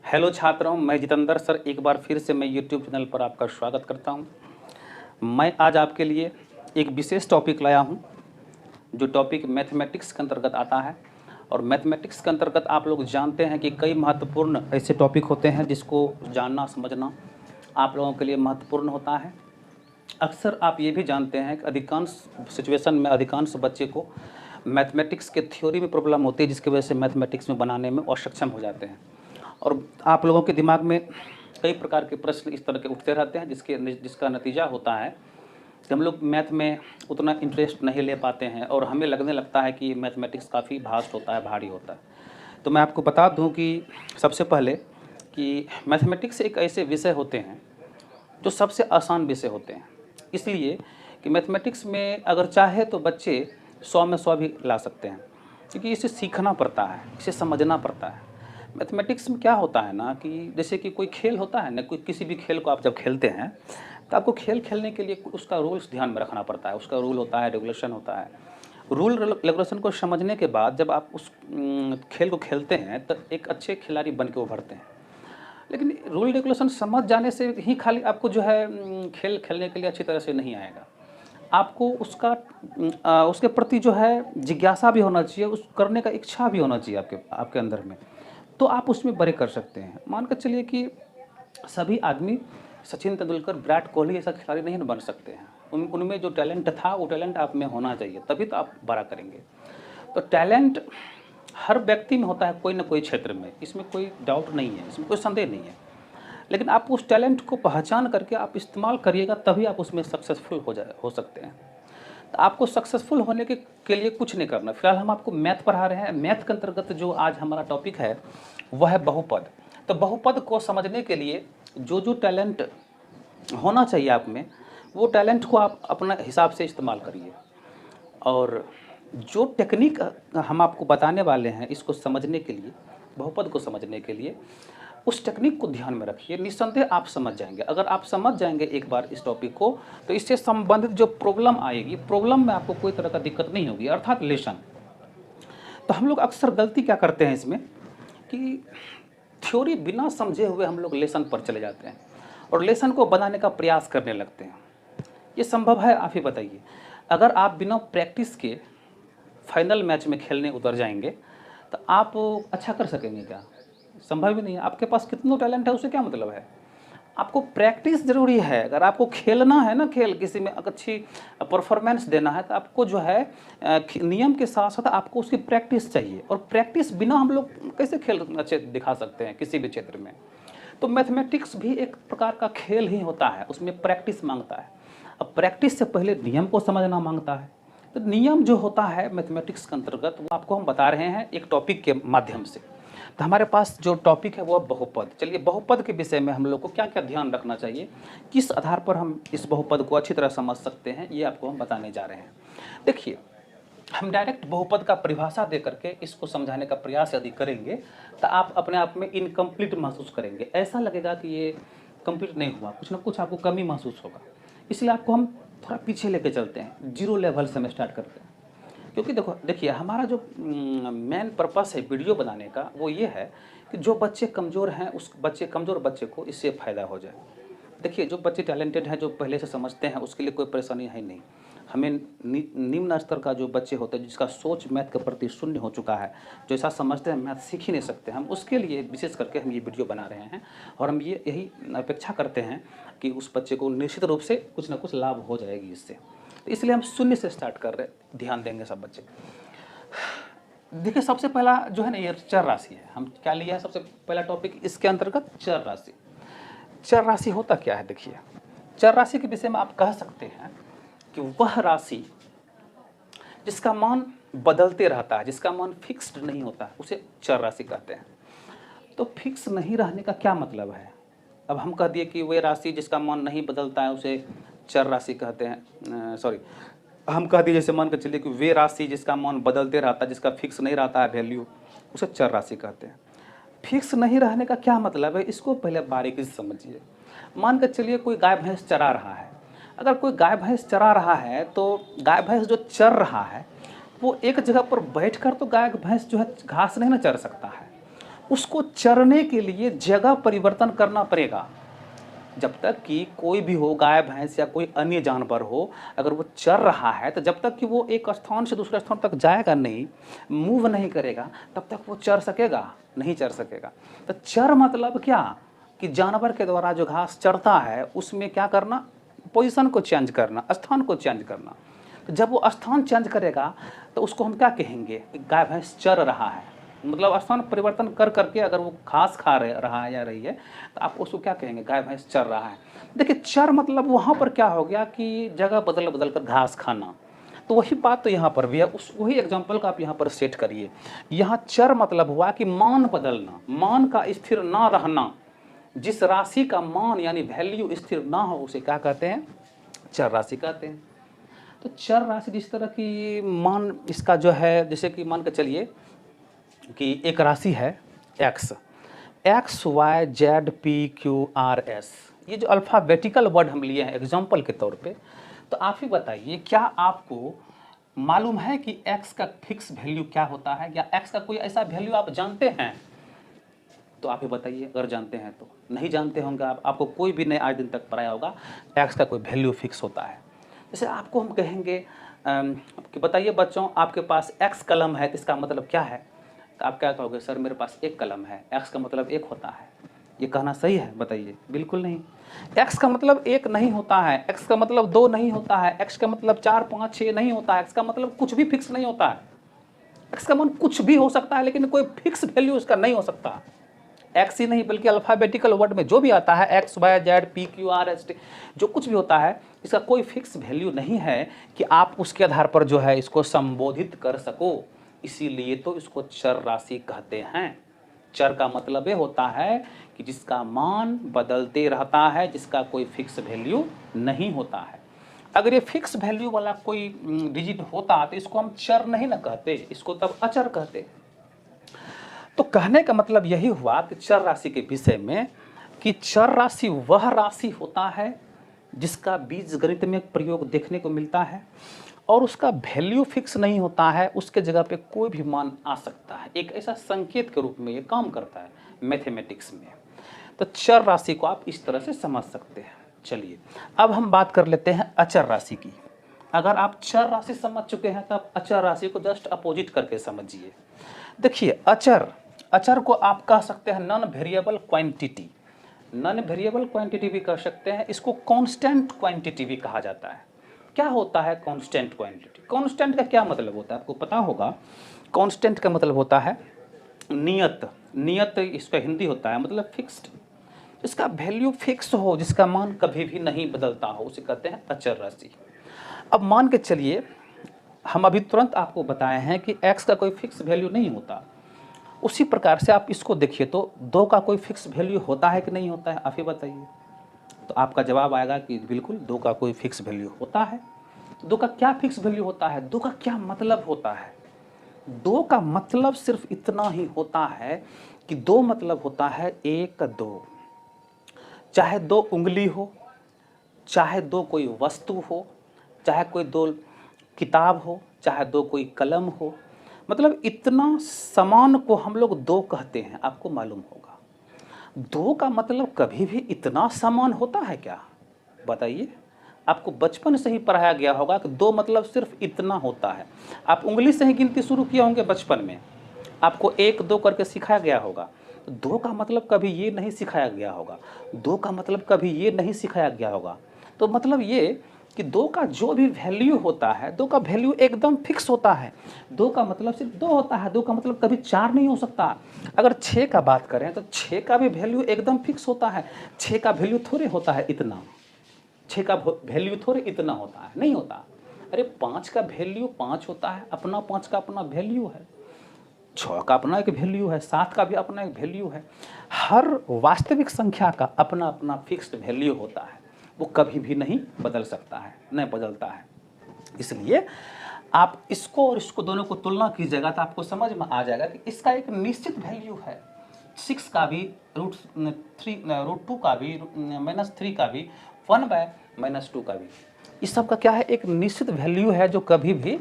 Hello छात्रों, मैं Jitendra sir एक बार फिर से मैं यूट्यूब चैनल पर आपका स्वागत करता हूं। मैं आज आपके लिए एक विशेष टॉपिक लाया हूं, जो टॉपिक मैथमेटिक्स के अंतर्गत आता है। और मैथमेटिक्स के अंतर्गत आप लोग जानते हैं कि कई महत्वपूर्ण ऐसे टॉपिक होते हैं जिसको जानना समझना आप लोगों के लिए महत्वपूर्ण होता है। अक्सर आप ये भी जानते हैं कि अधिकांश सिचुएशन में अधिकांश बच्चे को मैथमेटिक्स के थ्योरी में प्रॉब्लम होती है, जिसकी वजह से मैथमेटिक्स में बनाने में असक्षम हो जाते हैं। और आप लोगों के दिमाग में कई प्रकार के प्रश्न इस तरह के उठते रहते हैं, जिसका नतीजा होता है कि हम लोग मैथ में उतना इंटरेस्ट नहीं ले पाते हैं और हमें लगने लगता है कि मैथमेटिक्स काफ़ी भास्ट होता है, भारी होता है। तो मैं आपको बता दूं कि सबसे पहले कि मैथमेटिक्स एक ऐसे विषय होते हैं जो सबसे आसान विषय होते हैं, इसलिए कि मैथमेटिक्स में अगर चाहे तो बच्चे 100 में 100 भी ला सकते हैं, क्योंकि इसे सीखना पड़ता है, इसे समझना पड़ता है। मैथमेटिक्स में क्या होता है ना कि जैसे कि कोई खेल होता है ना, कोई किसी भी खेल को आप जब खेलते हैं तो आपको खेल खेलने के लिए उसका रूल्स ध्यान में रखना पड़ता है। उसका रूल होता है, रेगुलेशन होता है। रूल रेगुलेशन को समझने के बाद जब आप उस खेल को खेलते हैं तो एक अच्छे खिलाड़ी बन के उभरते हैं। लेकिन रूल रेगुलेशन समझ जाने से ही खाली आपको जो है खेल खेलने के लिए अच्छी तरह से नहीं आएगा। आपको उसके प्रति जो है जिज्ञासा भी होना चाहिए, उस करने का इच्छा भी होना चाहिए आपके अंदर में, तो आप उसमें बड़े कर सकते हैं। मान कर चलिए कि सभी आदमी सचिन तेंदुलकर, विराट कोहली ऐसा खिलाड़ी नहीं बन सकते हैं। उनमें जो टैलेंट था वो टैलेंट आप में होना चाहिए, तभी तो आप बड़ा करेंगे। तो टैलेंट हर व्यक्ति में होता है, कोई ना कोई क्षेत्र में, इसमें कोई डाउट नहीं है, इसमें कोई संदेह नहीं है। लेकिन आप उस टैलेंट को पहचान करके आप इस्तेमाल करिएगा, तभी आप उसमें सक्सेसफुल हो सकते हैं। तो आपको सक्सेसफुल होने के लिए कुछ नहीं करना। फिलहाल हम आपको मैथ पढ़ा रहे हैं। मैथ के अंतर्गत जो आज हमारा टॉपिक है वह है बहुपद। तो बहुपद को समझने के लिए जो जो टैलेंट होना चाहिए आप में, वो टैलेंट को आप अपना हिसाब से इस्तेमाल करिए। और जो टेक्निक हम आपको बताने वाले हैं इसको समझने के लिए, बहुपद को समझने के लिए, उस टेक्निक को ध्यान में रखिए। निस्संदेह आप समझ जाएंगे। अगर आप समझ जाएंगे एक बार इस टॉपिक को, तो इससे संबंधित जो प्रॉब्लम आएगी, प्रॉब्लम में आपको कोई तरह का दिक्कत नहीं होगी, अर्थात लेसन। तो हम लोग अक्सर गलती क्या करते हैं इसमें कि थ्योरी बिना समझे हुए हम लोग लेसन पर चले जाते हैं और लेसन को बनाने का प्रयास करने लगते हैं। ये संभव है? आप ही बताइए। अगर आप बिना प्रैक्टिस के फाइनल मैच में खेलने उतर जाएंगे तो आप अच्छा कर सकेंगे क्या? संभव ही नहीं है। आपके पास कितना टैलेंट है उससे क्या मतलब है? आपको प्रैक्टिस ज़रूरी है। अगर आपको खेलना है ना, खेल किसी में अच्छी परफॉर्मेंस देना है, तो आपको जो है नियम के साथ साथ आपको उसकी प्रैक्टिस चाहिए। और प्रैक्टिस बिना हम लोग कैसे खेल अच्छे दिखा सकते हैं किसी भी क्षेत्र में? तो मैथमेटिक्स भी एक प्रकार का खेल ही होता है, उसमें प्रैक्टिस मांगता है। अब प्रैक्टिस से पहले नियम को समझना मांगता है। तो नियम जो होता है मैथमेटिक्स के अंतर्गत, वो आपको हम बता रहे हैं एक टॉपिक के माध्यम से। तो हमारे पास जो टॉपिक है वो बहुपद। चलिए, बहुपद के विषय में हम लोग को क्या क्या ध्यान रखना चाहिए, किस आधार पर हम इस बहुपद को अच्छी तरह समझ सकते हैं, ये आपको हम बताने जा रहे हैं। देखिए, हम डायरेक्ट बहुपद का परिभाषा दे करके इसको समझाने का प्रयास यदि करेंगे तो आप अपने आप में इनकम्प्लीट महसूस करेंगे। ऐसा लगेगा कि ये कंप्लीट नहीं हुआ, कुछ ना कुछ आपको कमी महसूस होगा। इसलिए आपको हम थोड़ा पीछे लेके चलते हैं, जीरो लेवल से हम स्टार्ट करते हैं। क्योंकि देखिए, हमारा जो मेन पर्पस है वीडियो बनाने का वो ये है कि जो बच्चे कमज़ोर हैं, उस कमज़ोर बच्चे को इससे फ़ायदा हो जाए। देखिए, जो बच्चे टैलेंटेड हैं, जो पहले से समझते हैं, उसके लिए कोई परेशानी है नहीं। हमें निम्न स्तर का जो बच्चे होते हैं, जिसका सोच मैथ के प्रति शून्य हो चुका है, जो ऐसा समझते हैं मैथ सीख ही नहीं सकते, हम उसके लिए विशेष करके हम ये वीडियो बना रहे हैं। और हम यही अपेक्षा करते हैं कि उस बच्चे को निश्चित रूप से कुछ ना कुछ लाभ हो जाएगी इससे। तो इसलिए हम शून्य से स्टार्ट कर रहे हैं, ध्यान देंगे सब बच्चे। देखिए, सबसे पहला जो है ना, ये चर राशि है। हम क्या लिया है सबसे पहला टॉपिक इसके अंतर्गत? चर राशि। चर राशि होता क्या है? देखिए, चर राशि के विषय में आप कह सकते हैं कि वह राशि जिसका मान बदलते रहता है, जिसका मान फिक्स्ड नहीं होता, उसे चर राशि कहते हैं। तो फिक्स नहीं रहने का क्या मतलब है? अब हम कह दिए कि वह राशि जिसका मान नहीं बदलता है उसे चर राशि कहते हैं। हम कह दिए, जैसे मान कर चलिए कि वे राशि जिसका मान बदलते रहता है, जिसका फिक्स नहीं रहता है वैल्यू, उसे चर राशि कहते हैं। फिक्स नहीं रहने का क्या मतलब है, इसको पहले बारीकी से समझिए। मान कर चलिए कोई गाय भैंस चरा रहा है। अगर कोई गाय भैंस चरा रहा है तो गाय भैंस जो चर रहा है वो एक जगह पर बैठकर तो गाय भैंस जो है घास नहीं ना चर सकता है। उसको चरने के लिए जगह परिवर्तन करना पड़ेगा। जब तक कि कोई भी हो, गाय भैंस या कोई अन्य जानवर हो, अगर वो चर रहा है तो जब तक कि वो एक स्थान से दूसरे स्थान तक जाएगा नहीं, मूव नहीं करेगा, तब तक वो चर सकेगा? नहीं चर सकेगा। तो चर मतलब क्या कि जानवर के द्वारा जो घास चरता है उसमें क्या करना, पोजीशन को चेंज करना, स्थान को चेंज करना। तो जब वो स्थान चेंज करेगा तो उसको हम क्या कहेंगे, गाय भैंस चर रहा है। मतलब स्थान परिवर्तन कर करके अगर वो घास खा रहा है या रही है तो आप उसको क्या कहेंगे, गाय भैंस चर रहा है। देखिए चर मतलब वहाँ पर क्या हो गया कि जगह बदल बदल कर घास खाना। तो वही बात तो यहाँ पर भी है, उस वही एग्जाम्पल का आप यहाँ पर सेट करिए। यहाँ चर मतलब हुआ कि मान बदलना, मान का स्थिर ना रहना। जिस राशि का मान यानी वैल्यू स्थिर ना हो उसे क्या कहते हैं, चर राशि कहते हैं। तो चर राशि जिस तरह की मान इसका जो है, जैसे कि मान के चलिए कि एक राशि है X Y Z P Q R S, ये जो अल्फ़ाबेटिकल वर्ड हम लिए हैं एग्जाम्पल के तौर पे, तो आप ही बताइए क्या आपको मालूम है कि एक्स का फिक्स वैल्यू क्या होता है, या एक्स का कोई ऐसा वैल्यू आप जानते हैं? तो आप ही बताइए, अगर जानते हैं तो। नहीं जानते होंगे आप, आपको कोई भी नहीं आज दिन तक पढ़ाया होगा एक्स का कोई वैल्यू फिक्स होता है। जैसे आपको हम कहेंगे कि बताइए बच्चों आपके पास एक्स कलम है तो इसका मतलब क्या है, तो आप क्या कहोगे, सर मेरे पास एक कलम है, एक्स का मतलब एक होता है। ये कहना सही है? बताइए। बिल्कुल नहीं। एक्स का मतलब एक नहीं होता है, एक्स का मतलब दो नहीं होता है, एक्स का मतलब 4 5 6 नहीं होता है, एक्स का मतलब कुछ भी फिक्स नहीं होता है। एक्स का मान कुछ भी हो सकता है लेकिन कोई फिक्स वैल्यू उसका नहीं हो सकता। एक्स ही नहीं बल्कि अल्फ़ाबेटिकल वर्ड में जो भी आता है X Y Z P Q R S T, जो कुछ भी होता है इसका कोई फिक्स वैल्यू नहीं है कि आप उसके आधार पर जो है इसको संबोधित कर सको। इसीलिए तो इसको चर राशि कहते हैं। चर का मतलब ये होता है कि जिसका मान बदलते रहता है, जिसका कोई फिक्स वैल्यू नहीं होता है। अगर ये फिक्स वैल्यू वाला कोई डिजिट होता तो इसको हम चर नहीं ना कहते, इसको तब अचर कहते। तो कहने का मतलब यही हुआ कि चर राशि के विषय में कि चर राशि वह राशि होता है जिसका बीज गणित में प्रयोग देखने को मिलता है और उसका वैल्यू फिक्स नहीं होता है, उसके जगह पे कोई भी मान आ सकता है। एक ऐसा संकेत के रूप में ये काम करता है मैथमेटिक्स में। तो चर राशि को आप इस तरह से समझ सकते हैं। चलिए अब हम बात कर लेते हैं अचर राशि की। अगर आप चर राशि समझ चुके हैं तो आप अचर राशि को जस्ट अपोजिट करके समझिए। देखिए अचर को आप कह सकते हैं non variable quantity, non variable quantity भी कह सकते हैं, इसको कांस्टेंट क्वांटिटी भी कहा जाता है। क्या होता है कांस्टेंट क्वांटिटी? कांस्टेंट का क्या मतलब होता है आपको पता होगा। कांस्टेंट का मतलब होता है नियत, नियत इसका हिंदी होता है मतलब फिक्स्ड, इसका वैल्यू फिक्स हो, जिसका मान कभी भी नहीं बदलता हो, उसे कहते हैं अचर राशि। अब मान के चलिए हम अभी तुरंत आपको बताए हैं कि x का कोई फिक्स वैल्यू नहीं होता, उसी प्रकार से आप इसको देखिए तो 2 का कोई फिक्स वैल्यू होता है कि नहीं होता है, आप ही बताइए। तो आपका जवाब आएगा कि बिल्कुल 2 का कोई फिक्स वैल्यू होता है। 2 का क्या फिक्स वैल्यू होता है, 2 का क्या मतलब होता है? 2 का मतलब सिर्फ इतना ही होता है कि 2 मतलब होता है 1 2, चाहे 2 उंगली हो, चाहे 2 कोई वस्तु हो, चाहे कोई 2 किताब हो, चाहे 2 कोई कलम हो, मतलब इतना समान को हम लोग 2 कहते हैं। आपको मालूम होगा 2 का मतलब कभी भी इतना समान होता है क्या? बताइए। आपको बचपन से ही पढ़ाया गया होगा कि 2 मतलब सिर्फ इतना होता है। आप उंगली से ही गिनती शुरू किए होंगे बचपन में, आपको 1 2 करके सिखाया गया होगा। तो 2 का मतलब कभी ये नहीं सिखाया गया होगा, 2 का मतलब कभी ये नहीं सिखाया गया होगा। तो मतलब ये कि 2 का जो भी वैल्यू होता है, 2 का वैल्यू एकदम फिक्स होता है। 2 का मतलब सिर्फ 2 होता है, 2 का मतलब कभी 4 नहीं हो सकता। अगर 6 का बात करें तो 6 का भी वैल्यू एकदम फिक्स होता है। 6 का वैल्यू थोड़े होता है इतना, 6 का वैल्यू थोड़े इतना होता है, नहीं होता। अरे 5 का वैल्यू 5 होता है, अपना 5 का अपना वैल्यू है, 6 का अपना एक वैल्यू है, 7 का भी अपना एक वैल्यू है। हर वास्तविक संख्या का अपना अपना फिक्स्ड वैल्यू होता है, वो कभी भी नहीं बदल सकता है, नहीं बदलता है। इसलिए आप इसको और इसको दोनों को तुलना कीजिएगा तो आपको समझ में आ जाएगा कि इसका एक निश्चित वैल्यू है। 6 का भी √2 का भी -3 का भी 1/-2 का भी, इस सब का क्या है, एक निश्चित वैल्यू है जो कभी भी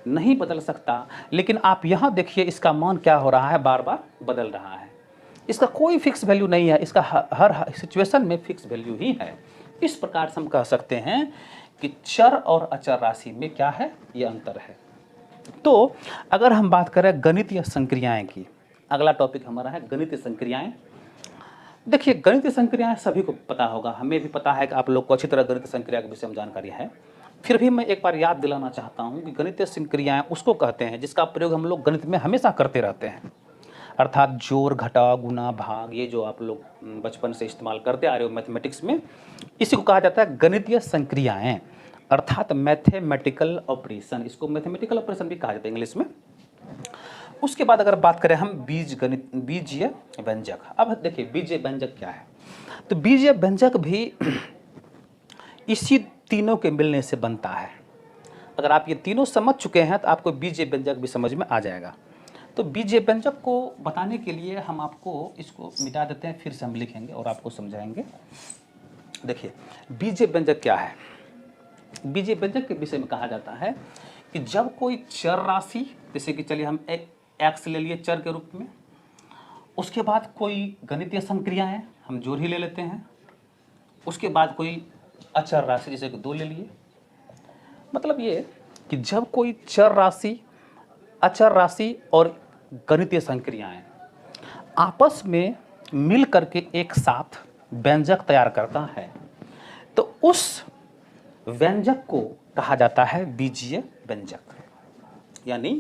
नहीं बदल सकता। लेकिन आप यहाँ देखिए इसका मान क्या हो रहा है, बार बार बदल रहा है। इसका कोई फिक्स वैल्यू नहीं है, इसका हर सिचुएशन में फिक्स वैल्यू ही है। इस प्रकार से हम कह सकते हैं कि चर और अचर राशि में क्या है, ये अंतर है। तो अगर हम बात करें गणितीय संक्रियाएं की, अगला टॉपिक हमारा है गणितीय संक्रियाएं। देखिए गणितीय संक्रियाएं सभी को पता होगा, हमें भी पता है कि आप लोग को अच्छी तरह गणितीय संक्रिया के विषय में जानकारी है। फिर भी मैं एक बार याद दिलाना चाहता हूं कि गणितीय संक्रियाएं उसको कहते हैं जिसका प्रयोग हम लोग गणित में हमेशा करते रहते हैं, अर्थात जोड़, घटा, गुना, भाग, ये जो आप लोग बचपन से इस्तेमाल करते आ रहे हो मैथमेटिक्स में, इसी को कहा जाता है गणितीय संक्रियाएं, अर्थात मैथमेटिकल ऑपरेशन। इसको मैथमेटिकल ऑपरेशन भी कहा जाता है इंग्लिश में। उसके बाद अगर बात करें हम बीजीय व्यंजक। अब देखिए बीजीय व्यंजक क्या है, तो बीजीय व्यंजक भी इसी तीनों के मिलने से बनता है। अगर आप ये तीनों समझ चुके हैं तो आपको बीजीय व्यंजक भी समझ में आ जाएगा। तो बीजीय व्यंजक को बताने के लिए हम आपको इसको मिटा देते हैं, फिर से हम लिखेंगे और आपको समझाएंगे। देखिए बीजीय व्यंजक क्या है। बीजीय व्यंजक के विषय में कहा जाता है कि जब कोई चर राशि, जैसे कि चलिए हम एक एक्स ले लिए चर के रूप में, उसके बाद कोई गणितीय संक्रियाएं हम जोड़ ही ले लेते हैं, उसके बाद कोई अचर राशि जैसे कि 2 ले लिए। मतलब ये कि जब कोई चर राशि, अचर राशि और गणितीय संक्रियाएं आपस में मिल करके एक साथ व्यंजक तैयार करता है, तो उस व्यंजक को कहा जाता है बीजीय व्यंजक। यानी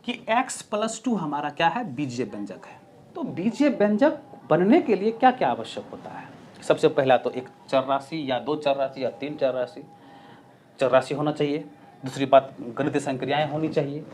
कि x+2 हमारा क्या है, बीजीय व्यंजक है। तो बीजीय व्यंजक बनने के लिए क्या क्या आवश्यक होता है। सबसे पहला तो एक चर राशि या 2 चर राशि या 3 चर राशि होना चाहिए। दूसरी बात गणितीय संक्रियाएं होनी चाहिए।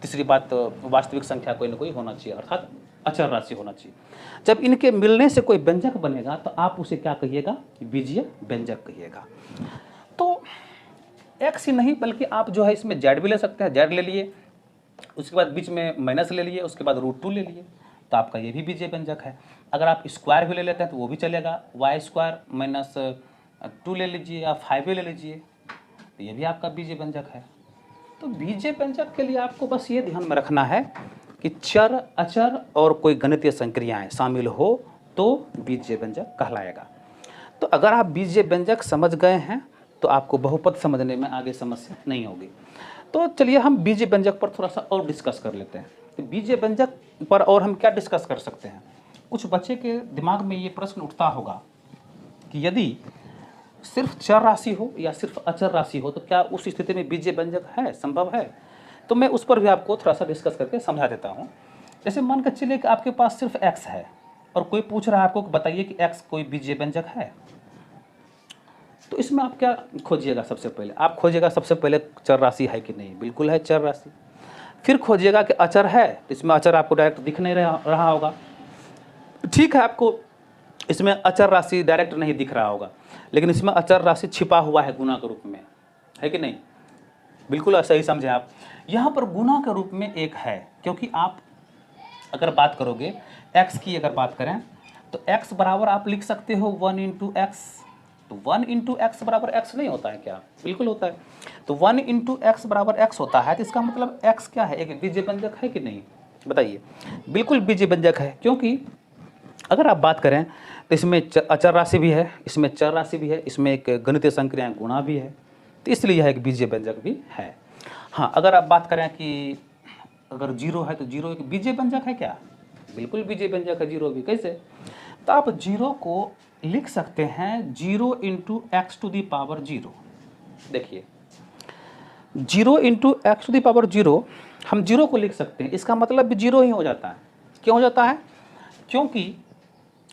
तीसरी बात वास्तविक संख्या कोई ना कोई होना चाहिए, अर्थात अचर राशि होना चाहिए। जब इनके मिलने से कोई व्यंजक बनेगा तो आप उसे क्या कहिएगा, बीजीय व्यंजक कहिएगा। तो एक्स ही नहीं बल्कि आप जो है इसमें जेड भी ले सकते हैं, जेड ले लिए, उसके बाद बीच में माइनस ले लिए, उसके बाद √2 ले लिए, तो आपका ये भी बीजीय व्यंजक है। अगर आप स्क्वायर भी ले लेते हैं तो वो भी चलेगा, y² - 2 ले लीजिए या 5 ले लीजिए, तो ये भी आपका बीजीय व्यंजक है। तो बीजीय व्यंजक के लिए आपको बस ये ध्यान में रखना है कि चर, अचर और कोई गणितीय संक्रियाएं शामिल हो तो बीजीय व्यंजक कहलाएगा। तो अगर आप बीजीय व्यंजक समझ गए हैं तो आपको बहुपद समझने में आगे समस्या नहीं होगी। तो चलिए हम बीजीय व्यंजक पर थोड़ा सा और डिस्कस कर लेते हैं। तो बीजीय व्यंजक पर और हम क्या डिस्कस कर सकते हैं। कुछ बच्चे के दिमाग में ये प्रश्न उठता होगा कि यदि सिर्फ चर राशि हो या सिर्फ अचर राशि हो तो क्या उस स्थिति में बीजीय व्यंजक है, संभव है। तो मैं उस पर भी आपको थोड़ा सा डिस्कस करके समझा देता हूँ। जैसे मान कर चलिए कि आपके पास सिर्फ x है और कोई पूछ रहा है आपको बताइए कि x कोई बीजीय व्यंजक है, तो इसमें आप क्या खोजिएगा। सबसे पहले आप खोजिएगा सबसे पहले चर राशि है कि नहीं, बिल्कुल है चर राशि। फिर खोजिएगा कि अचर है, तो इसमें अचर आपको डायरेक्ट दिख नहीं रहा होगा। ठीक है, आपको इसमें अचर राशि डायरेक्ट नहीं दिख रहा होगा, लेकिन इसमें अचर राशि छिपा हुआ है गुना के रूप में, है कि नहीं। बिल्कुल सही समझे आप। यहाँ पर गुना के रूप में एक है, क्योंकि आप अगर बात करोगे x की, अगर बात करें तो x बराबर आप लिख सकते हो 1 × x। तो 1 × x बराबर x नहीं होता है क्या, बिल्कुल होता है। तो 1 × x बराबर x होता है, तो इसका मतलब x क्या है, एक बीजीय व्यंजक है कि नहीं, बताइए। बिल्कुल बीजीय व्यंजक है, क्योंकि अगर आप बात करें तो इसमें अचर राशि भी है, इसमें चर राशि भी है, इसमें एक गणितीय संक्रिया गुणा भी है, तो इसलिए यह एक बीजीय व्यंजक भी है। हाँ, अगर आप बात करें कि अगर 0 है तो 0 एक बीजीय व्यंजक है क्या, बिल्कुल बीजीय व्यंजक है 0 भी। कैसे, तो आप 0 को लिख सकते हैं 0 × x⁴। देखिए 0 × x⁴, हम 0 को लिख सकते हैं, इसका मतलब भी 0 ही हो जाता है। क्यों हो जाता है, क्योंकि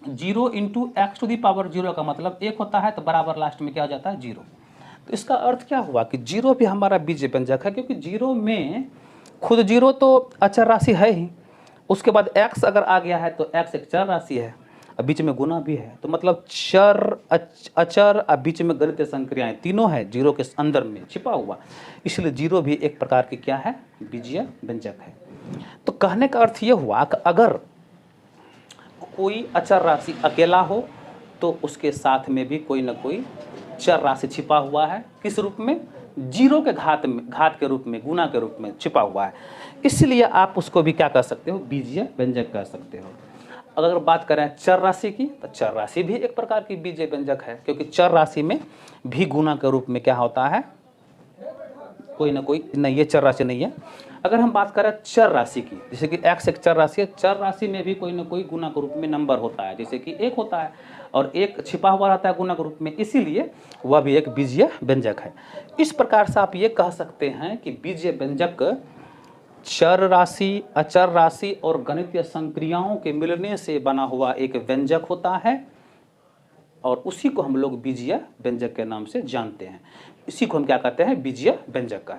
0 × x⁴ का मतलब 1 होता है, तो बराबर लास्ट में क्या हो जाता है, 0। तो इसका अर्थ क्या हुआ कि 0 भी हमारा बीजीय व्यंजक है, क्योंकि 0 में खुद 0 तो अचर राशि है ही, उसके बाद x अगर आ गया है तो x एक चर राशि है, बीच में गुना भी है, तो मतलब चर, अचर और बीच में गणितीय संक्रियाएं तीनों है 0 के अंदर में छिपा हुआ, इसलिए 0 भी एक प्रकार की क्या है, बीजीय व्यंजक है। तो कहने का अर्थ ये हुआ कि अगर कोई अचर राशि अकेला हो तो उसके साथ में भी कोई ना कोई चर राशि छिपा हुआ है, किस रूप में, 0 के घात के रूप में, गुना के रूप में छिपा हुआ है, इसलिए आप उसको भी क्या कह सकते हो, बीजीय व्यंजक कह सकते हो। अगर बात करें चर राशि की, तो चर राशि भी एक प्रकार की बीजीय व्यंजक है, क्योंकि चर राशि में भी गुना के रूप में क्या होता है, कोई ना कोई, नहीं ये चर राशि नहीं है। अगर हम बात करें चर राशि की, जैसे कि x एक चर राशि है, चर राशि में भी कोई ना कोई गुना के रूप में नंबर होता है, जैसे कि 1 होता है और 1 छिपा हुआ रहता है गुना के रूप में, इसीलिए वह भी एक बीजीय व्यंजक है। इस प्रकार से आप ये कह सकते हैं कि बीजीय व्यंजक चर राशि, अचर राशि और गणितीय संक्रियाओं के मिलने से बना हुआ एक व्यंजक होता है, और उसी को हम लोग बीजीय व्यंजक के नाम से जानते हैं। इसी को हम क्या कहते हैं, बीजीय व्यंजक का।